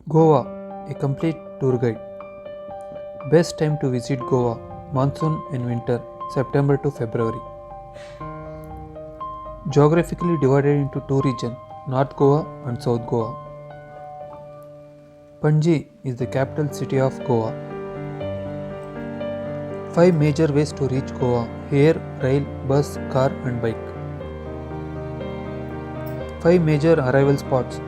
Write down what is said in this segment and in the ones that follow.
Goa, a complete tour guide. Best time to visit Goa, monsoon and winter, September to February. Geographically divided into two regions, North Goa and South Goa. Panji is the capital city of Goa. Five major ways to reach Goa: air, rail, bus, car and bike. Five major arrival spots: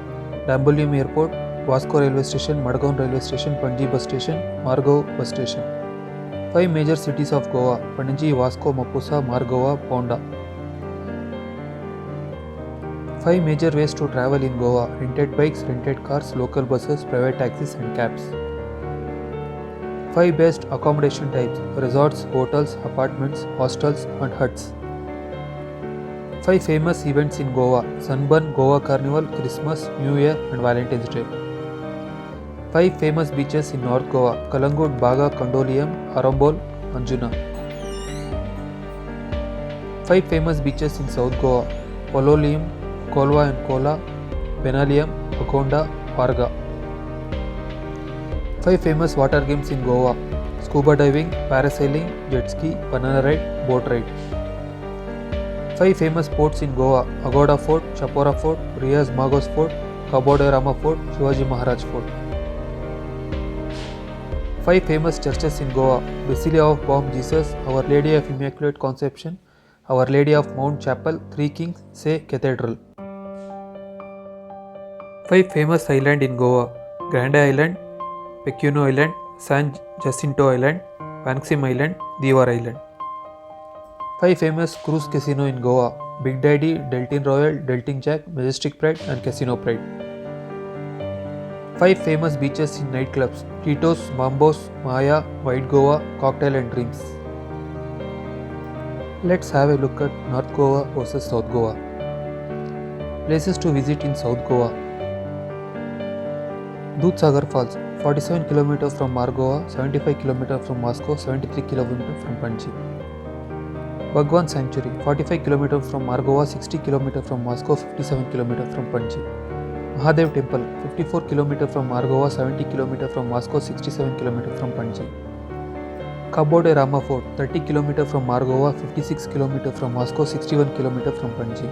Dambolium Airport, Vasco Railway Station, Madgaon Railway Station, Panji Bus Station, Margao Bus Station. Five major cities of Goa: Panaji, Vasco, Mapusa, Margao, Ponda. Five major ways to travel in Goa: rented bikes, rented cars, local buses, private taxis and cabs. Five best accommodation types: resorts, hotels, apartments, hostels and huts. Five famous events in Goa: Sunburn, Goa Carnival, Christmas, New Year and Valentine's Day. Five famous beaches in North Goa: Kalangut, Baga, Kondolium, Arambol, Anjuna. Five famous beaches in South Goa: Pololium, Kolva and Kola, Benalium, Akonda, Varga. Five famous water games in Goa: scuba diving, parasailing, jet ski, banana ride, boat ride. Five famous forts in Goa: Agoda Fort, Chapora Fort, Riaz Magos Fort, Kabode Rama Fort, Shivaji Maharaj Fort. Five famous churches in Goa: Basilica of Bom Jesus, Our Lady of Immaculate Conception, Our Lady of Mount Chapel, Three Kings, Say Cathedral. Five famous islands in Goa: Grande Island, Pequeno Island, San Jacinto Island, Vanxim Island, Divar Island. Five famous cruise casino in Goa: Big Daddy, Deltin Royal, Deltin Jack, Majestic Pride and Casino Pride. Five famous beaches in nightclubs: Tito's, Mambos, Maya, White Goa, Cocktail and Dreams. Let's have a look at North Goa versus South Goa. Places to visit in South Goa: Dudhsagar Falls, 47 km from Margoa, 75 km from Moscow, 73 km from Panji. Bhagwan Sanctuary, 45 km from Margoa, 60 km from Moscow, 57 km from Panji. Mahadev Temple, 54 km from Margoa, 70 km from Moscow, 67 km from Panji. Kabode Rama Fort, 30 km from Margoa, 56 km from Moscow, 61 km from Panji.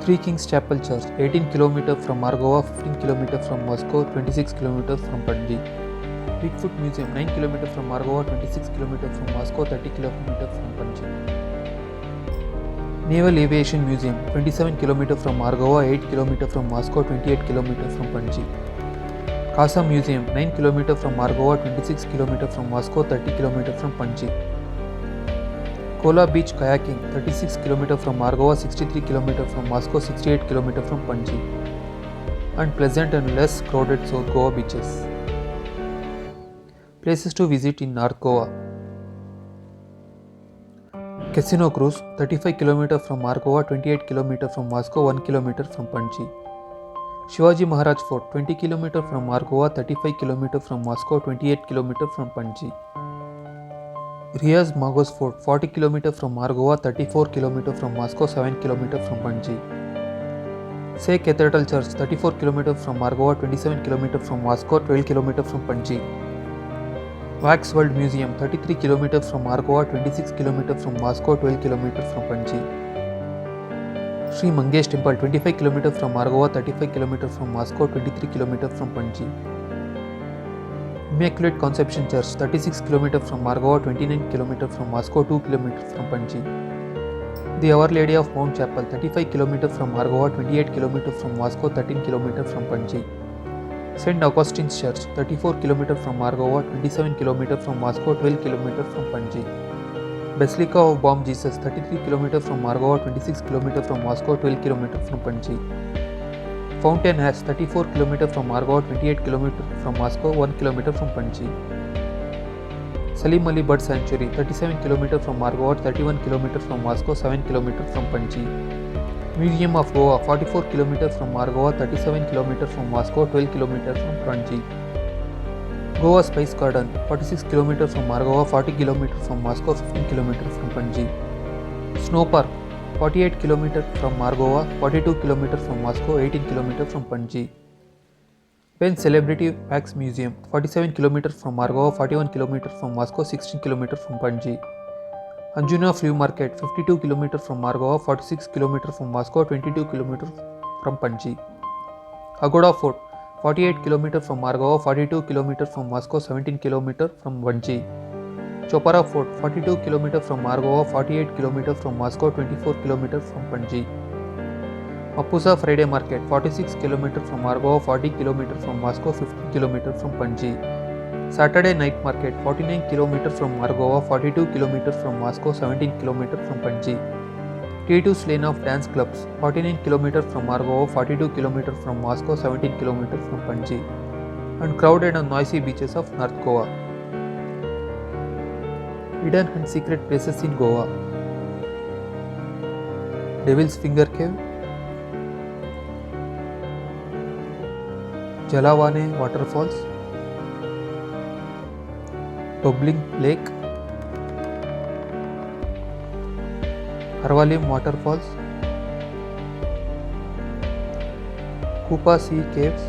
Three Kings Chapel Church, 18 km from Margoa, 15 km from Moscow, 26 km from Panji. Bigfoot Museum, 9 km from Margoa, 26 km from Moscow, 30 km from Panji. Naval Aviation Museum, 27 km from Margoa, 8 km from Moscow, 28 km from Panji. Kasa Museum, 9 km from Margoa, 26 km from Moscow, 30 km from Panji. Kola Beach Kayaking, 36 km from Margoa, 63 km from Moscow, 68 km from Panji. And pleasant and less crowded South Goa beaches. Places to visit in North Goa: Casino Cruise, 35 km from Margoa, 28 km from Moscow, 1 km from Panji. Shivaji Maharaj Fort, 20 km from Margoa, 35 km from Moscow, 28 km from Panji. Riaz Magos Fort, 40 km from Margoa, 34 km from Moscow, 7 km from Panji. Say Cathedral Church, 34 km from Margoa, 27 km from Moscow, 12 km from Panji. Wax World Museum, 33 km from Margoa, 26 km from Moscow, 12 km from Panji. Sri Mangesh Temple, 25 km from Margoa, 35 km from Moscow, 23 km from Panji. Immaculate Conception Church, 36 km from Margoa, 29 km from Moscow, 2 km from Panji. The Our Lady of Mount Chapel, 35 km from Margoa, 28 km from Moscow, 13 km from Panji. St. Augustine's Church, 34 km from Margoa, 27 km from Moscow, 12 km from Panji. Basilica of Bom Jesus, 33 km from Margoa, 26 km from Moscow, 12 km from Panji. Fountain Ash, 34 km from Margoa, 28 km from Moscow, 1 km from Panji. Salim Ali Bird Sanctuary, 37 km from Margoa, 31 km from Moscow, 7 km from Panji. Museum of Goa, 44 km from Margoa, 37 km from Moscow, 12 km from Panji. Goa Spice Garden, 46 km from Margoa, 40 km from Moscow, 15 km from Panji. Snow Park, 48 km from Margoa, 42 km from Moscow, 18 km from Panji. Penn Celebrity Wax Museum, 47 km from Margova, 41 km from Moscow, 16 km from Panji. Anjuna Flea Market, 52 km from Margova, 46 km from Moscow, 22 km from Panji. Agoda Fort, 48 km from Margova, 42 km from Moscow, 17 km from Panji. Chopara Fort, 42 km from Margova, 48 km from Moscow, 24 km from Panji. Mapusa Friday Market, 46 km from Margova, 40 km from Moscow, 15 km from Panji. Saturday Night Market, 49 km from Margova, 42 km from Moscow, 17 km from Panji. T2's Lane of Dance Clubs, 49 km from Margova, 42 km from Moscow, 17 km from Panji. And crowded and noisy beaches of North Goa. Hidden and secret places in Goa. Devil's Finger Cave, Jalawane Waterfalls, Bubbling Lake, Arvalim Waterfalls, Kupa Sea Caves,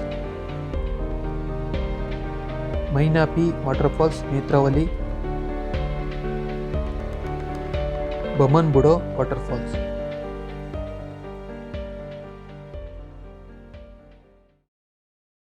Mainapi Waterfalls, Netravali, Baman Budo Waterfalls.